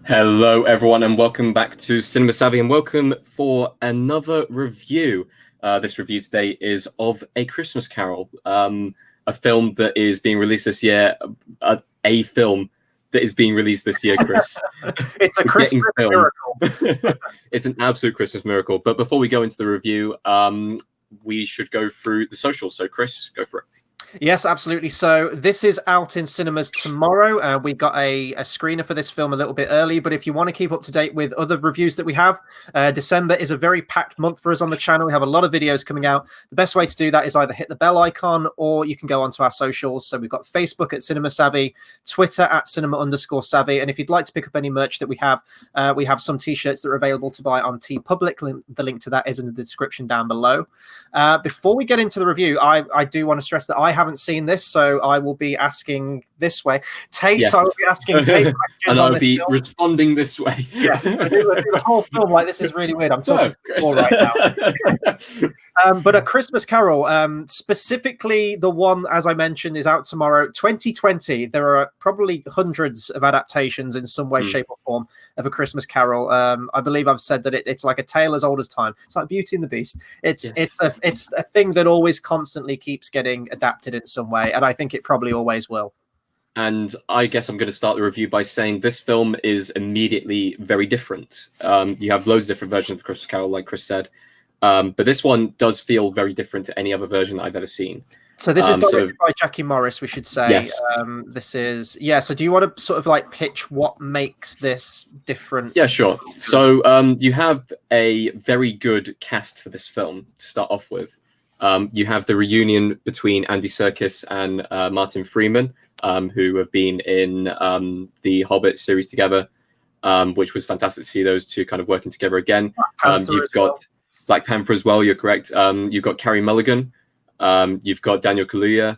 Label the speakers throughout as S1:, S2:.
S1: Hello, everyone, and welcome back to Cinema Savvy, and welcome for another review. This review today is of A Christmas Carol, a film that is being released this year. A film that is being released this year, Chris.
S2: It's a Christmas miracle.
S1: It's an absolute Christmas miracle. But before we go into the review, we should go through the socials. So, Chris, go for it.
S2: Yes, absolutely. So this is out in cinemas tomorrow. We got a screener for this film a little bit early, but if you want to keep up to date with other reviews that we have, December is a very packed month for us on the channel. We have a lot of videos coming out. The best way to do that is either hit the bell icon or you can go onto our socials. So we've got Facebook at Cinema Savvy, Twitter at Cinema_Savvy. And if you'd like to pick up any merch that we have some t-shirts that are available to buy on TeePublic. The link to that is in the description down below. Before we get into the review, I do want to stress that I haven't seen this, so I will be asking this way. Tate, yes. I will be asking Tate questions
S1: and I'll be responding this way.
S2: Yes, I do the whole film like this is really weird. I'm talking to right now. But A Christmas Carol, specifically the one, as I mentioned, is out tomorrow. 2020, there are probably hundreds of adaptations in some way, shape or form of A Christmas Carol. I believe I've said that it's like a tale as old as time. It's like Beauty and the Beast. It's a thing that always constantly keeps getting adapted in some way, and I think it probably always will.
S1: And I guess I'm going to start the review by saying this film is immediately very different. You have loads of different versions of Christmas Carol, like Chris said, but this one does feel very different to any other version that I've ever seen.
S2: So this is directed by Jackie Morris, we should say.
S1: Yes.
S2: This is, so do you want to sort of like pitch what makes this different?
S1: Yeah, sure. So you have a very good cast for this film to start off with. You have the reunion between Andy Serkis and Martin Freeman, who have been in the Hobbit series together, which was fantastic to see those two kind of working together again. You've got Black Panther as well, you're correct. You've got Carey Mulligan. You've got Daniel Kaluuya.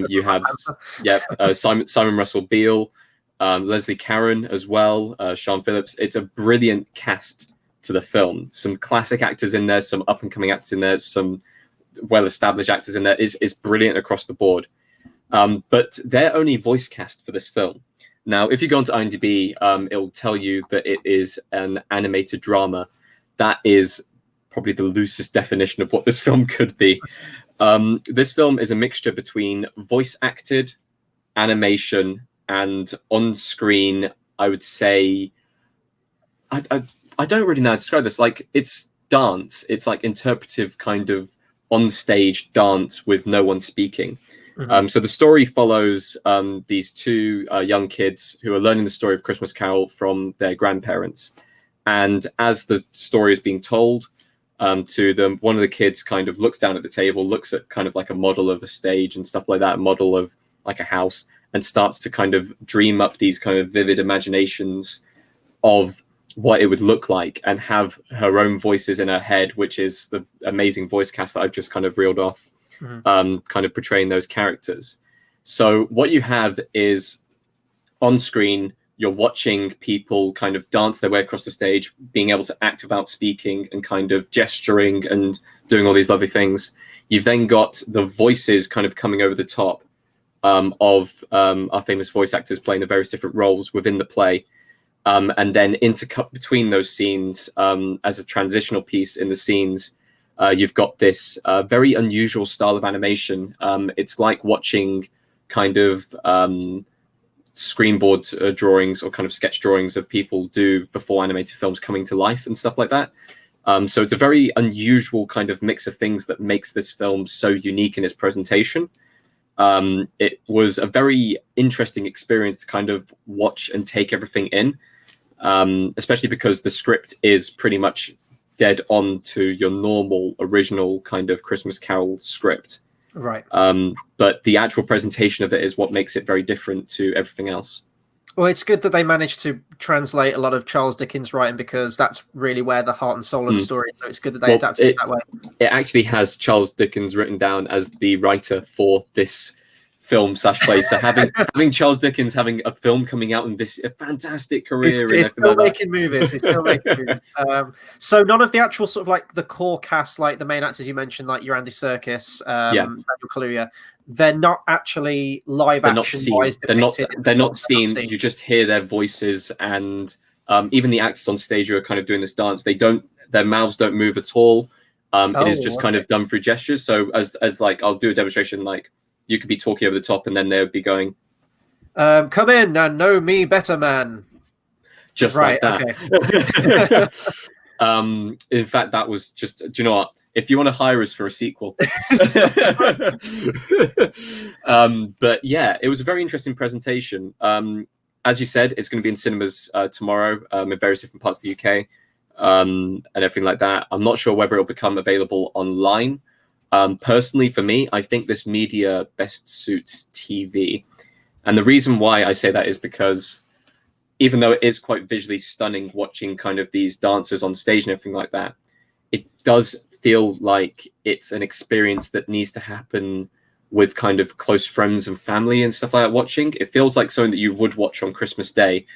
S1: You have Simon Russell Beale, Leslie Caron as well, Sean Phillips. It's a brilliant cast to the film. Some classic actors in there, some up-and-coming actors in there, some well-established actors in there. Is brilliant across the board. But they're only voice cast for this film. Now, if you go onto IMDb, it'll tell you that it is an animated drama. That is probably the loosest definition of what this film could be. This film is a mixture between voice acted, animation, and on-screen, I would say, I don't really know how to describe this. Like, it's dance. It's like interpretive kind of on-stage dance with no one speaking. So the story follows these two young kids who are learning the story of Christmas Carol from their grandparents. And as the story is being told to them, one of the kids kind of looks down at the table, looks at kind of like a model of a stage and stuff like that, a model of like a house, and starts to kind of dream up these kind of vivid imaginations of what it would look like, and have her own voices in her head, which is the amazing voice cast that I've just kind of reeled off. Kind of portraying those characters. So what you have is on screen, you're watching people kind of dance their way across the stage, being able to act without speaking and kind of gesturing and doing all these lovely things. You've then got the voices kind of coming over the top of our famous voice actors playing the various different roles within the play. And then intercut between those scenes as a transitional piece in the scenes. You've got this very unusual style of animation. It's like watching kind of screenboard drawings or kind of sketch drawings of people do before animated films coming to life and stuff like that. So it's a very unusual kind of mix of things that makes this film so unique in its presentation. It was a very interesting experience to kind of watch and take everything in, especially because the script is pretty much dead on to your normal original kind of Christmas Carol script.
S2: Right.
S1: But the actual presentation of it is what makes it very different to everything else.
S2: Well, it's good that they managed to translate a lot of Charles Dickens' writing, because that's really where the heart and soul of the story is. So it's good that they adapted it that way. It
S1: actually has Charles Dickens written down as the writer for this film/play. So having Charles Dickens having a film coming out in this fantastic career,
S2: he's still making movies. He's still making movies. So none of the actual sort of like the core cast, like the main actors you mentioned, like your Andy Serkis, Daniel Kaluuya, they're not actually live
S1: They're not
S2: action
S1: seen.
S2: wise.
S1: They're not seen. You just hear their voices, and even the actors on stage who are kind of doing this dance, their mouths don't move at all. It is just kind of done through gestures. So as like, I'll do a demonstration, like you could be talking over the top, and then they would be going,
S2: "Come in and know me better, man."
S1: Just right, like that. Okay. In fact, that was just. Do you know what? If you want to hire us for a sequel, but yeah, it was a very interesting presentation. As you said, it's going to be in cinemas tomorrow in various different parts of the UK and everything like that. I'm not sure whether it'll become available online. Personally, for me, I think this media best suits TV, and the reason why I say that is because even though it is quite visually stunning watching kind of these dancers on stage and everything like that, it does feel like it's an experience that needs to happen with kind of close friends and family and stuff like that watching. It feels like something that you would watch on Christmas Day,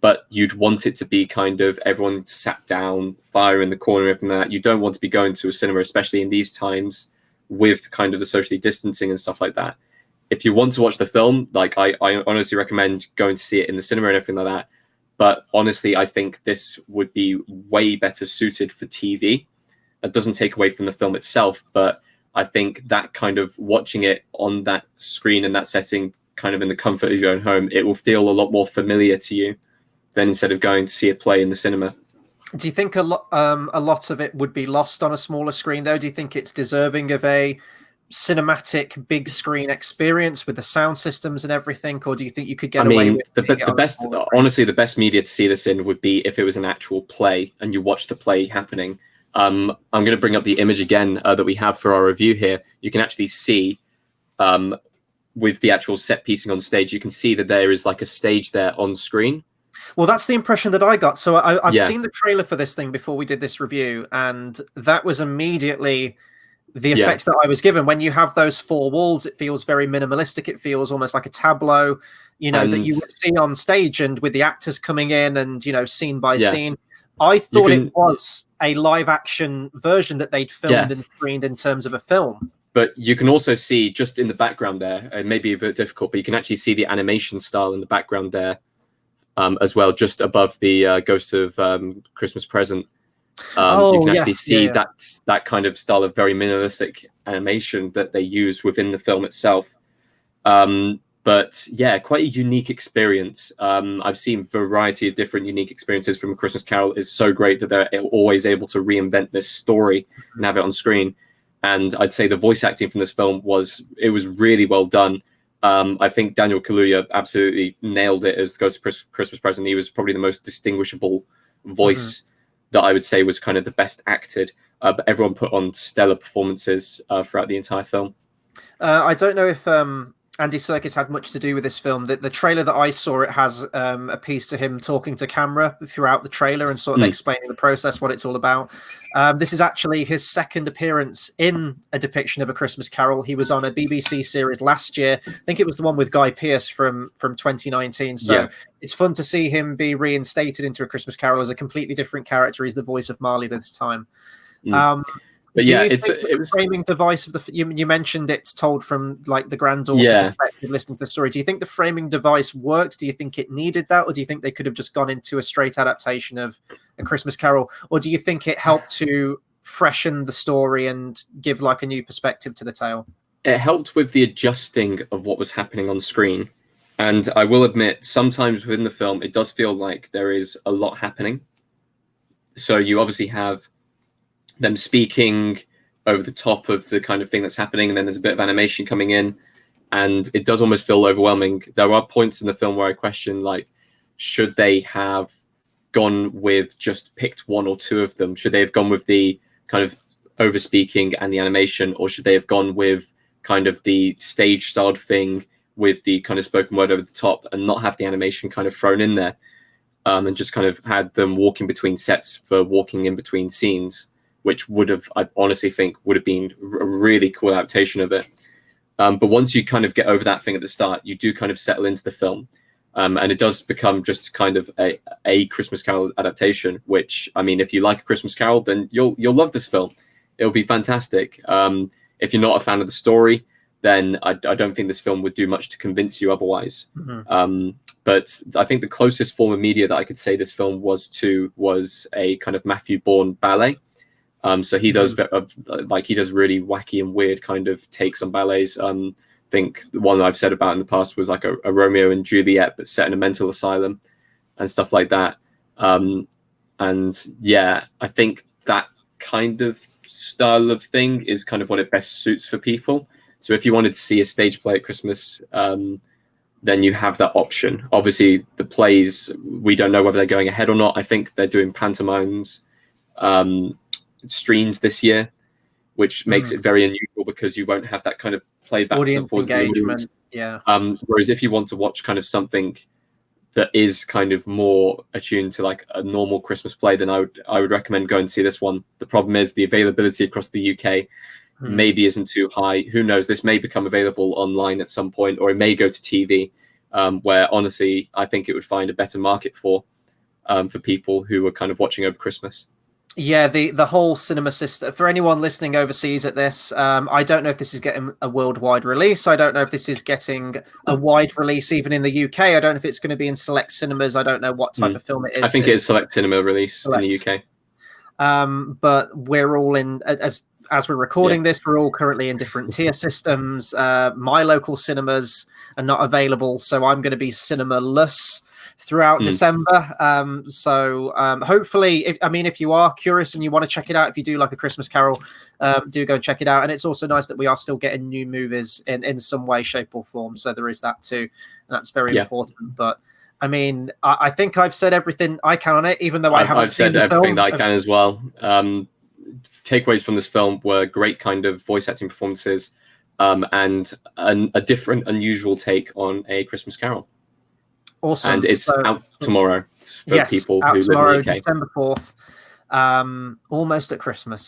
S1: but you'd want it to be kind of everyone sat down, fire in the corner, everything like that. You don't want to be going to a cinema, especially in these times with kind of the socially distancing and stuff like that. If you want to watch the film, like I honestly recommend going to see it in the cinema and everything like that. But honestly, I think this would be way better suited for TV. That doesn't take away from the film itself, but I think that kind of watching it on that screen and that setting, kind of in the comfort of your own home, it will feel a lot more familiar to you than instead of going to see a play in the cinema.
S2: Do you think a lot of it would be lost on a smaller screen, though? Do you think it's deserving of a cinematic big screen experience with the sound systems and everything, or do you think you could get away with
S1: the best? Honestly, the best media to see this in would be if it was an actual play and you watch the play happening. I'm going to bring up the image again that we have for our review here. You can actually see with the actual set piecing on stage, you can see that there is like a stage there on screen.
S2: Well, that's the impression that I got. So I've seen the trailer for this thing before we did this review, and that was immediately the effect that I was given. When you have those four walls, it feels very minimalistic. It feels almost like a tableau, that you would see on stage, and with the actors coming in and, scene by scene. I thought it was a live action version that they'd filmed and screened in terms of a film.
S1: But you can also see just in the background there, it may be a bit difficult, but you can actually see the animation style in the background there as well, just above the Ghost of Christmas Present. You can actually see that kind of style of very minimalistic animation that they use within the film itself. But yeah, quite a unique experience. I've seen a variety of different unique experiences from A Christmas Carol. It's so great that they're always able to reinvent this story and have it on screen. And I'd say the voice acting from this film was really well done. I think Daniel Kaluuya absolutely nailed it as Ghost of Christmas Present. He was probably the most distinguishable voice that I would say was kind of the best acted. But everyone put on stellar performances throughout the entire film.
S2: I don't know if Andy Serkis had much to do with this film. The trailer that I saw, it has a piece to him talking to camera throughout the trailer and sort of explaining the process, what it's all about. This is actually his second appearance in a depiction of A Christmas Carol. He was on a BBC series last year. I think it was the one with Guy Pearce from 2019. So it's fun to see him be reinstated into A Christmas Carol as a completely different character. He's the voice of Marley this time. But yeah, it was framing device of the. You mentioned it's told from like the granddaughter perspective, listening to the story. Do you think the framing device worked? Do you think it needed that, or do you think they could have just gone into a straight adaptation of A Christmas Carol, or do you think it helped to freshen the story and give like a new perspective to the tale?
S1: It helped with the adjusting of what was happening on screen, and I will admit, sometimes within the film, it does feel like there is a lot happening. So you obviously have them speaking over the top of the kind of thing that's happening, and then there's a bit of animation coming in, and it does almost feel overwhelming. There are points in the film where I question, like, should they have gone with just picked one or two of them? Should they have gone with the kind of over speaking and the animation, or should they have gone with kind of the stage styled thing with the kind of spoken word over the top and not have the animation kind of thrown in there, and just kind of had them walking between sets for walking in between scenes, which would have, I honestly think, would have been a really cool adaptation of it. But once you kind of get over that thing at the start, you do kind of settle into the film. And it does become just kind of a Christmas Carol adaptation, which, I mean, if you like A Christmas Carol, then you'll love this film. It'll be fantastic. If you're not a fan of the story, then I don't think this film would do much to convince you otherwise.
S2: Mm-hmm.
S1: But I think the closest form of media that I could say this film was a kind of Matthew Bourne ballet. So he does he does really wacky and weird kind of takes on ballets. I think the one I've said about in the past was like a Romeo and Juliet, but set in a mental asylum and stuff like that. And yeah, I think that kind of style of thing is kind of what it best suits for people. So if you wanted to see a stage play at Christmas, then you have that option. Obviously, the plays, we don't know whether they're going ahead or not. I think they're doing pantomimes streamed this year, which makes it very unusual because you won't have that kind of playback
S2: audience engagement. Yeah.
S1: Whereas if you want to watch kind of something that is kind of more attuned to like a normal Christmas play, then I would recommend going to see this one. The problem is the availability across the UK maybe isn't too high. Who knows? This may become available online at some point, or it may go to TV, where honestly I think it would find a better market for people who are kind of watching over Christmas.
S2: Yeah, the whole cinema system, for anyone listening overseas at this, I don't know if this is getting a worldwide release. I don't know if this is getting a wide release even in the UK. I don't know if it's going to be in select cinemas. I don't know what type of film it is.
S1: I think it is select cinema release in the UK.
S2: But we're all in, as we're recording this, we're all currently in different tier systems. My local cinemas are not available, so I'm going to be cinema-less throughout December. So hopefully, if you are curious and you want to check it out, if you do like A Christmas Carol, do go and check it out. And it's also nice that we are still getting new movies in some way, shape or form. So there is that too. And that's very important. But I mean, I think I've said everything I can on it, even though I've
S1: said everything that I can as well. Takeaways from this film were great kind of voice acting performances, and a different, unusual take on A Christmas Carol.
S2: Awesome.
S1: And it's out tomorrow for people who live in the UK.
S2: December 4th. Almost at Christmas,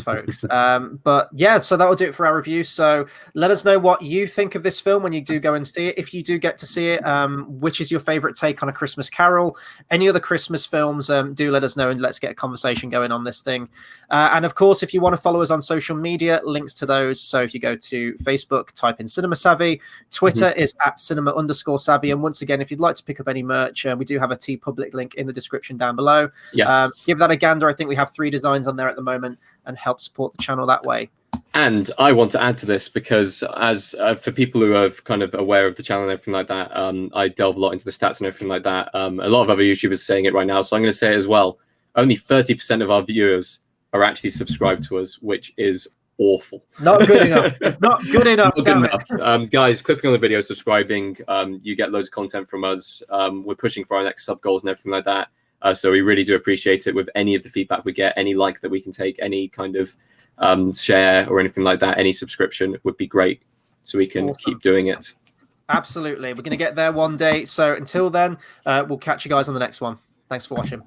S2: folks. But yeah, so that will do it for our review. So let us know what you think of this film when you do go and see it. If you do get to see it, which is your favorite take on A Christmas Carol? Any other Christmas films, do let us know and let's get a conversation going on this thing. And of course, if you want to follow us on social media, links to those. So if you go to Facebook, type in Cinema Savvy. Twitter is at cinema_savvy. And once again, if you'd like to pick up any merch, we do have a TeePublic link in the description down below.
S1: Yes.
S2: Give that a gander. I think we have 3 designs on there at the moment, and help support the channel that way.
S1: And I want to add to this because as for people who are kind of aware of the channel and everything like that, I delve a lot into the stats and everything like that. A lot of other YouTubers are saying it right now, so I'm going to say it as well. Only 30% of our viewers are actually subscribed to us, which is awful.
S2: Not good enough. Not good enough.
S1: Not good enough. Guys, clicking on the video, subscribing, you get loads of content from us. We're pushing for our next sub goals and everything like that. So we really do appreciate it with any of the feedback we get, any like that we can take, any kind of share or anything like that, any subscription would be great so we can keep doing it.
S2: Absolutely. We're going to get there one day. So until then, we'll catch you guys on the next one. Thanks for watching.